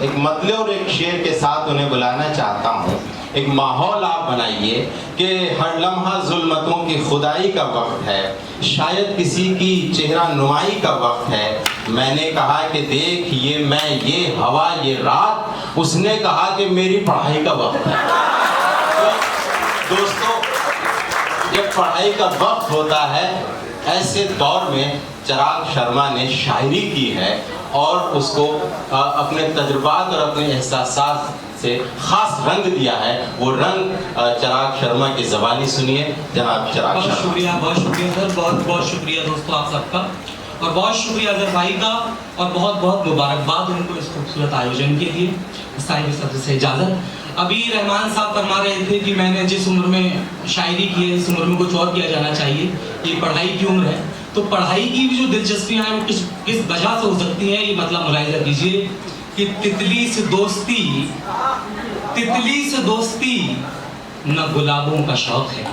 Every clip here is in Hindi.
एक मतले और एक शेर के साथ उन्हें बुलाना चाहता हूँ। एक माहौल आप बनाइए कि हर लम्हा जुल्मतों की खुदाई का वक्त है, शायद किसी की चेहरा नुमाई का वक्त है। मैंने कहा कि देख ये मैं, ये हवा, ये रात, उसने कहा कि मेरी पढ़ाई का वक्त है। तो दोस्तों, जब पढ़ाई का वक्त होता है, ऐसे दौर में चिराग शर्मा ने शायरी की है और उसको अपने तजुर्बात और अपने एहसासात से ख़ास रंग दिया है। वो रंग चिराग शर्मा की ज़बानी सुनिए जनाब चिराग शर्मा। बहुत शुक्रिया सर, बहुत बहुत शुक्रिया दोस्तों आप सबका, और बहुत शुक्रिया अजहर भाई का, और बहुत बहुत मुबारकबाद उनको इस खूबसूरत आयोजन के लिए। साहिब सब्र से इजाज़त। अभी रहमान साहब फरमा रहे थे कि मैंने जिस उम्र में शायरी की है, इस उम्र में कुछ और किया जाना चाहिए, ये पढ़ाई की उम्र है। तो पढ़ाई की भी जो दिलचस्पियाँ हैं वो किस वजह से हो सकती हैं, ये मतलब मुलाहिजा कीजिए कि तितली से दोस्ती न गुलाबों का शौक है,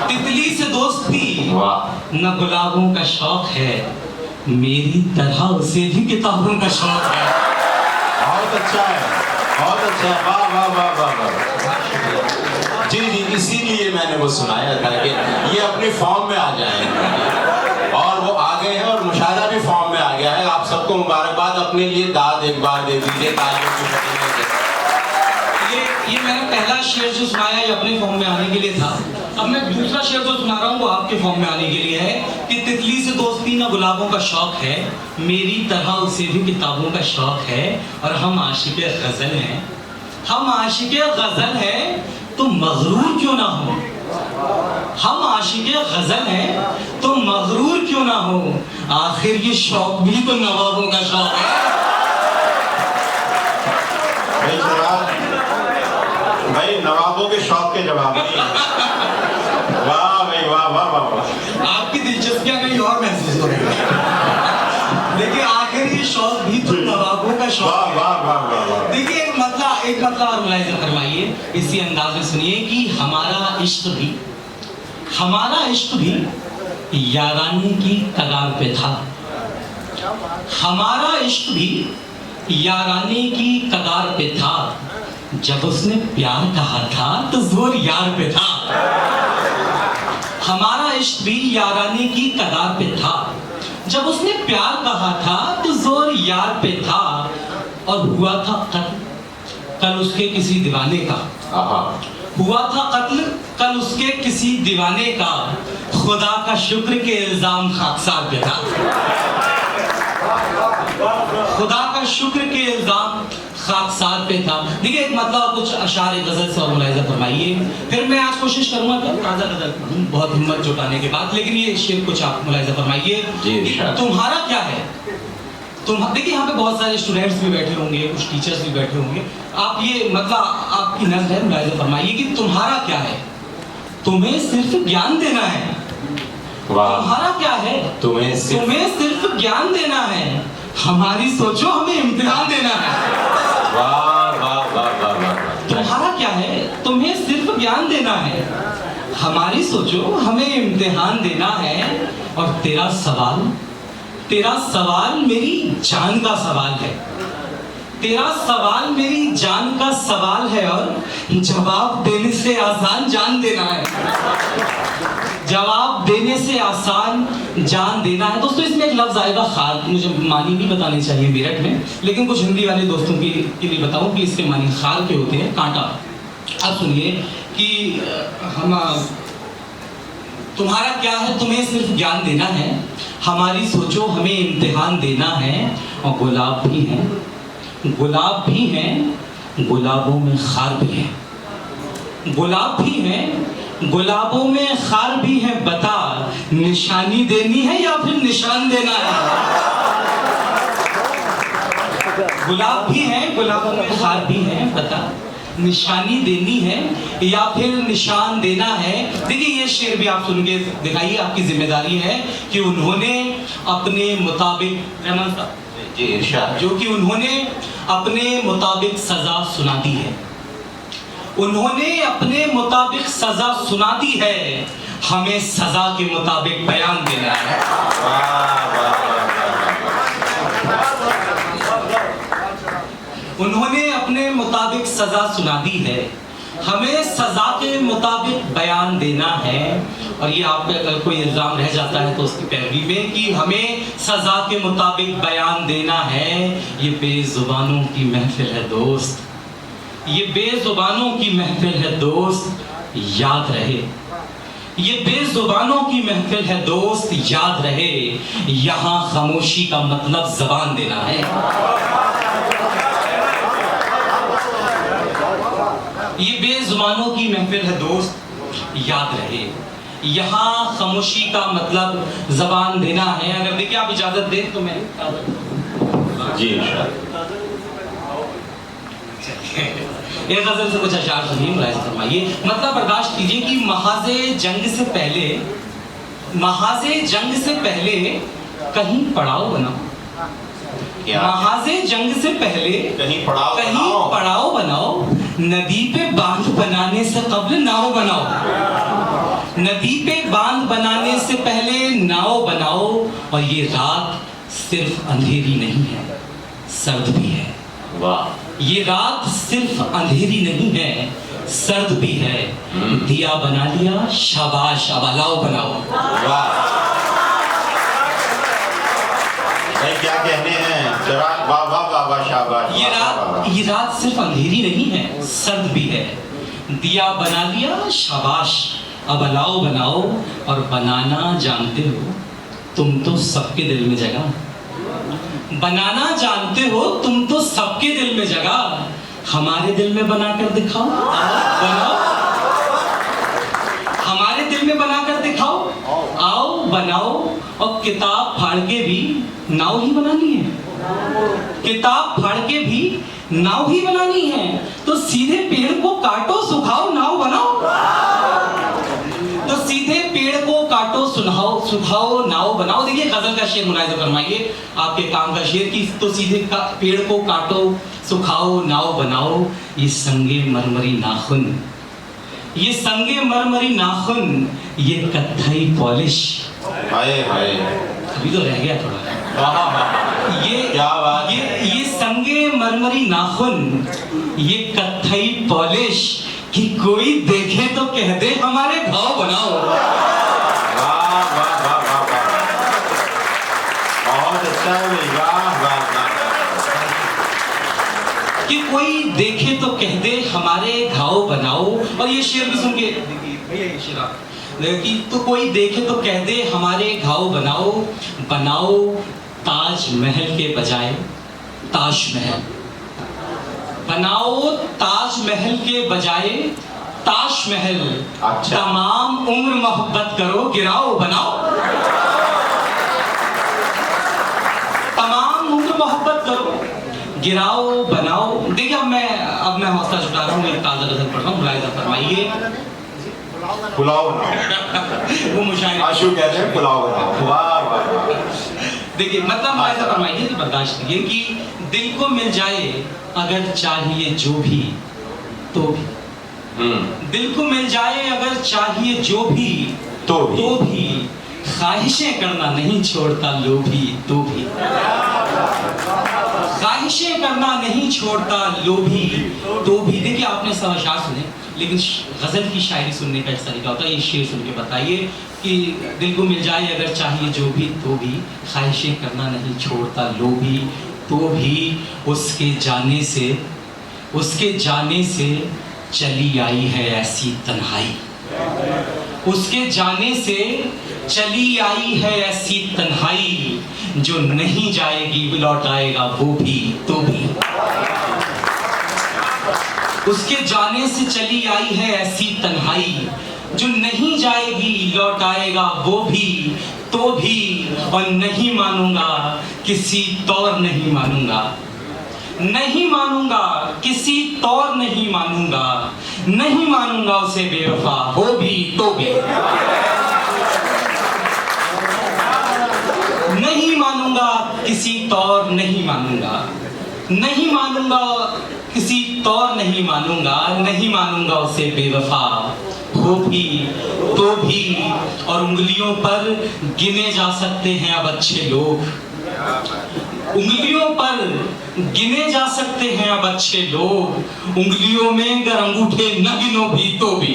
तितली से दोस्ती न गुलाबों का शौक है, मेरी तरह उसे भी किताबों का शौक है। बहुत अच्छा है, बहुत अच्छा है, वाह वाह वाह वाह वाह। जी जी, इसीलिए मैंने वो सुनाया था कि ये अपनी फॉर्म में आ जाए, और वो आ गए हैं और मुशायरा भी फॉर्म में आ गया है। आप सबको मुबारकबाद, अपने लिए दाद एक बार दे दीजिए तालियों की शक्ल में। ये मैंने पहला शेर जो सुनाया ये अपने फॉर्म में आने के लिए था। अब मैं दूसरा शेर जो सुना रहा हूँ वो आपके फॉर्म में आने के लिए है कि तितली से दोस्ती ना गुलाबों का शौक है, मेरी तरह उसे भी किताबों का शौक है, और हम आशिक़े गज़ल हैं, हम आशिक़े गज़ल हैं तो मगरूर क्यों ना हो, हम आशिक़े गज़ल हैं तो मगरूर क्यों ना हो, आखिर ये शौक भी तो नवाबों का शौक है। भाई नवाबों के शौक के जवाब नहीं। वाह भाई वाह वाह वाह वाह। आपकी दिलचस्पियां कहीं और महसूस हो रही है। देखिए आखिर ये शौक भी तो नवाबों का शौक है। वाह वाह वाह वाह। देखिए एक मतलब और मुलाहिजा फरमाइए, इसी अंदाज में सुनिए कि हमारा इश्क भी यारानी की कगार पे था, हमारा इश्क भी यारानी की कगार पे था, जब उसने प्यार कहा था तो जोर यार पे था। हमारा इश्क भी यारानी की कगार पे था, जब उसने प्यार कहा था तो जोर यार पे था, और हुआ था कल उसके किसी दीवाने का, हुआ था कत्ल कल उसके किसी दीवाने का, खुदा का शुक्र के इल्जाम खाकसार पे था, खुदा का शुक्र के इल्जाम खाकसार पे था। देखिए एक मतलब कुछ अशार गज़ल से और मुलाहिजा फरमाइए, फिर मैं आज कोशिश करूंगा कि ताज़ा गज़ल पढ़ूं बहुत हिम्मत जुटाने के बाद, लेकिन ये शेर कुछ आप मुलाहिजा फरमाइए। तुम्हारा क्या है, देखिए यहाँ पे बहुत सारे स्टूडेंट्स भी बैठे होंगे, कुछ टीचर्स भी बैठे होंगे, आप ये मतलब आपकी नज़र है, मुलाहिजा फरमाइए कि तुम्हारा क्या है, तुम्हें सिर्फ ज्ञान देना है। तुम्हारा क्या है, तुम्हें सिर्फ ज्ञान देना है, हमारी सोचो हमें इम्तिहान देना है। वाह वाह वाह वाह वाह। तुम्हारा क्या है, तुम्हें सिर्फ ज्ञान देना है, हमारी सोचो हमें इम्तिहान देना है, और तेरा सवाल मेरी जान का सवाल है, तेरा सवाल मेरी जान का सवाल है, और जवाब देने से आसान जान देना है, जवाब देने से आसान जान देना है। दोस्तों इसमें एक लफ्ज़ आएगा खाल, मुझे मानी नहीं बताने चाहिए मेरठ में, लेकिन कुछ हिंदी वाले दोस्तों के लिए बताऊं कि इसके मानी खाल के होते हैं कांटा। अब सुनिए कि हम तुम्हारा क्या है, तुम्हें सिर्फ ज्ञान देना है, हमारी सोचो हमें इम्तिहान देना है, और गुलाब भी हैं गुलाबों में खार भी है, गुलाब भी हैं गुलाबों में खार भी है, बता निशानी देनी है या फिर निशान देना है। गुलाब भी हैं गुलाबों में खार भी है, बता निशानी देनी है या फिर निशान देना है। देखिए ये शेर भी आप सुन के दिखाइए, आपकी जिम्मेदारी है कि उन्होंने अपने मुताबिक जो कि उन्होंने अपने मुताबिक सजा सुना दी है, उन्होंने अपने मुताबिक सजा सुना दी है, हमें सजा के मुताबिक बयान देना है। उन्होंने अपने मुताबिक सजा सुना दी है, हमें सजा के मुताबिक बयान देना है। और ये आप पे अगर कोई इल्ज़ाम रह जाता है तो उसकी पैरवी में कि हमें सजा के मुताबिक बयान देना है, ये बेजुबानों की महफिल है दोस्त, ये बेजुबानों की महफिल है दोस्त, याद रहे। ये बेजुबानों की महफिल है दोस्त, याद रहे, यहाँ खामोशी का मतलब जबान देना है। ये बेजुबानों की महफिल है दोस्त, याद रहे, यहाँ खामोशी का मतलब जबान देना है। अगर देखिए आप इजाजत दें तो मैं जी ये गजल से कुछ अशार सुनिए, मुलाहिज़ा फरमाइए। मतलब बर्दाश्त कीजिए कि महाज़े जंग से पहले कहीं पड़ाव बनाओ, महाज़े जंग से पहले कहीं पड़ाव बनाओ, नदी पे बांध बनाने से कब्ल नाव बनाओ, नदी पे बांध बनाने से पहले नाव बनाओ। और ये रात सिर्फ अंधेरी नहीं है, सर्द भी है। वाह, ये रात सिर्फ अंधेरी नहीं है, सर्द भी है। दिया बना लिया, शाबाश, अब अलाव बनाओ। वाह भाई, क्या कहने हैं, जरा वाह वाह वाह वाह, शाबाश। ये रात सिर्फ अंधेरी नहीं है, सर्द भी है। दिया बना लिया, शाबाश, अब अलाव बनाओ। और बनाना जानते हो तुम तो सबके दिल में जगह, बनाना जानते हो तुम तो सबके दिल में जगह, हमारे दिल में बनाकर दिखाओ, बनाओ, हमारे दिल में बनाकर दिखाओ, आओ बनाओ। और किताब फाड़ के भी नाव ही बनानी है, किताब फाड़ के भी नाव ही बनानी है, तो सीधे पेड़ को काटो, सुखाओ, नाव बनाओ। तो सीधे पेड़ को काटो, सुखाओ, नाव बनाओ। देखिए गजल का शेर मुलाहिज़ा फरमाइए, आपके काम का शेर कि तो सीधे पेड़ को काटो, सुखाओ, नाव बनाओ। ये संगे मरमरी नाखून, ये संगे मरमरी नाखून, ये कत्थई पॉलिश, हाय हाय, अभी तो रह गया थोड़ा। ये क्या बात, ये संगे मरमरी नाखून, ये कत्थई पॉलिश, कि कोई देखे तो कह दे हमारे घाव बनाओ। वाह वाह वाह वाह वाह, बहुत अच्छा है भाई, वाह वाह वाह। कि कोई देखे तो कह दे हमारे घाव बनाओ। और ये शेर भी सुन के देखिए भैया, ये शेर आप कि तो कोई देखे तो कह दे हमारे घाव बनाओ, बनाओ ताजमहल के बजाय ताजमहल, बनाओ ताजमहल के बजाय ताजमहल। अच्छा। तमाम उम्र मोहब्बत करो, गिराओ बनाओ, तमाम उम्र मोहब्बत करो, गिराओ बनाओ। देखिए अब मैं हौसला जुटा रहा हूँ, एक ताज़ा गजल पढ़ रहा हूँ, मुलाहिज़ा फरमाइए। पुलाव बनाओ, वो मुशाहिद आशू कहते हैं पुलाव बनाओ। वाह वाह वाह। देखिए मतलब मुलाहिज़ा फरमाइए कि बर्दाश्त कीजिए कि दिल को मिल जाए अगर चाहिए जो भी तो भी, दिल को मिल जाए अगर चाहिए जो भी तो भी, ख्वाहिशें करना नहीं छोड़ता लोभी तो भी, ख्वाहिशें करना नहीं छोड़ता लोभी तो भी। देखिए आपने सब अशार सुने, लेकिन गजल की शायरी सुनने का एक तरीका होता है। ये शेर सुन के बताइए कि दिल को मिल जाए अगर चाहिए जो भी तो भी, ख्वाहिशें करना नहीं छोड़ता लोभी तो भी, उसके जाने से चली आई है ऐसी तन्हाई, उसके जाने से चली आई है ऐसी तन्हाई, जो नहीं जाएगी लौट आएगा वो भी तो भी, उसके जाने से चली आई है ऐसी तन्हाई, जो नहीं जाएगी लौट आएगा वो भी तो भी। और नहीं मानूंगा किसी तौर नहीं मानूंगा, नहीं मानूंगा किसी तौर नहीं मानूंगा, नहीं मानूंगा उसे बेवफा हो भी तो भी, नहीं मानूंगा किसी तौर नहीं मानूंगा, नहीं मानूंगा किसी तौर नहीं मानूंगा, नहीं मानूंगा उसे बेवफा हो भी तो भी। और उंगलियों पर गिने जा सकते हैं अब अच्छे लोग, उंगलियों पर गिने जा सकते हैं अब अच्छे लोग, उंगलियों में अगर अंगूठे न गिनो भी तो भी।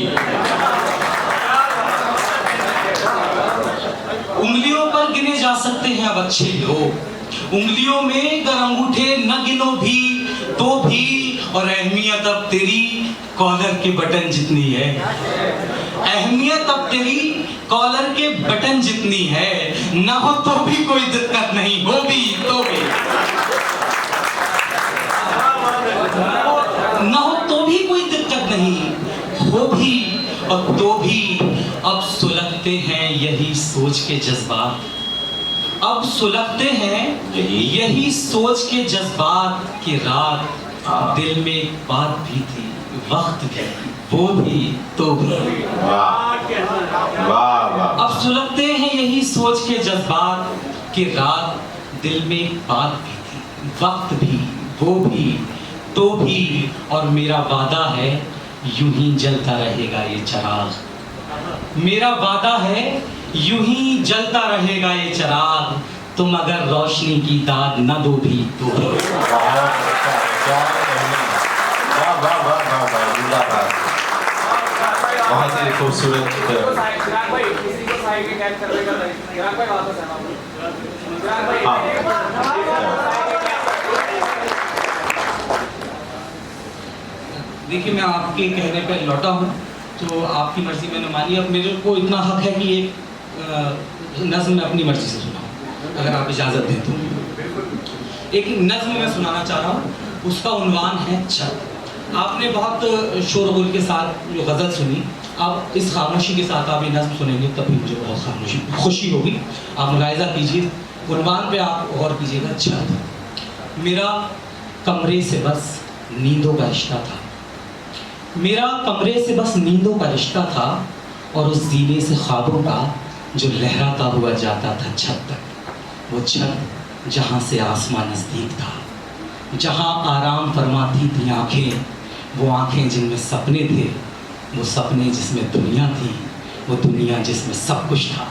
उंगलियों पर गिने जा सकते हैं अब अच्छे लोग, उंगलियों में अगर अंगूठे न गिनो भी तो भी, और अहमियत अब तेरी कॉलर के बटन जितनी है, अहमियत अब तेरी कॉलर के बटन जितनी है, ना हो तो भी कोई दिक्कत नहीं, हो भी तो भी, ना हो तो भी कोई दिक्कत नहीं, हो भी और तो भी। अब सुलगते हैं यही सोच के जज्बात, अब सुलगते हैं यही सोच के जज्बात की रात, दिल में एक बात भी थी, वक्त भी, वो भी तो भी। वाह वाह वाह। अब सुलगते हैं यही सोच के जज्बात की रात, दिल में एक बात भी थी, वक्त भी, वो भी तो भी, और मेरा वादा है यूं ही जलता रहेगा ये चिराग, मेरा वादा है यूं ही जलता रहेगा ये चिराग, तुम अगर रोशनी की दाद न दो भी तो। बहुत ही खूबसूरत। देखिए, मैं आपके कहने पे लौटा हूँ तो आपकी मर्जी मैंने मानी, अब मेरे को इतना हक है कि एक नज्म मैं अपनी मर्जी से सुनाऊँ, अगर आप इजाज़त दें तो। एक नज्म मैं सुनाना चाह रहा हूँ, उसका उन्वान है छत। आपने बहुत शोरगुल के साथ जो गज़ल सुनी, आप इस खामोशी के साथ आप ये नज्म सुनेंगे तभी मुझे बहुत खुशी होगी। आप मुलाहिज़ा कीजिए, उन्वान पे आप गौर कीजिएगा। छत। मेरा कमरे से बस नींदों का रिश्ता था, मेरा कमरे से बस नींदों का रिश्ता था, और उस जीने से ख्वाबों का जो लहराता हुआ जाता था छत तक। वो छत जहाँ से आसमां नज़दीक था, जहाँ आराम फरमाती थी आँखें, वो आँखें जिनमें सपने थे, वो सपने जिसमें दुनिया थी, वो दुनिया जिसमें सब कुछ था।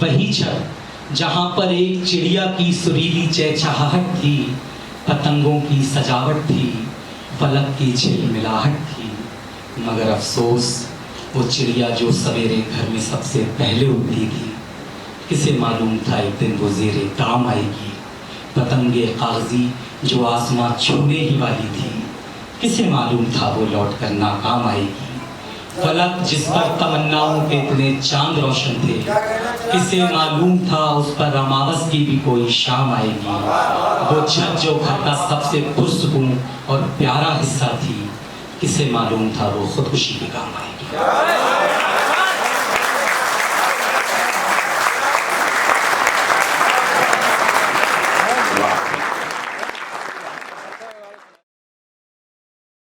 वही छत जहाँ पर एक चिड़िया की सुरीली चहचहाहट थी, पतंगों की सजावट थी, फलक की झिलमिलाहट थी, मगर अफसोस वो चिड़िया जो सवेरे घर में सबसे पहले उड़ती थी, किसे मालूम था एक दिन वो ज़ेरे दाम आएगी। पतंगे कागजी जो आसमां छूने ही वाली थी, किसे मालूम था वो लौट कर नाकाम आएगी। फलक जिस पर तमन्नाओं के इतने चांद रोशन थे, किसे मालूम था उस पर अमावस की भी कोई शाम आएगी। वो छत जो घर का सबसे पुरसकून और प्यारा हिस्सा थी, किसे मालूम था वो खुदकुशी के काम आएगी।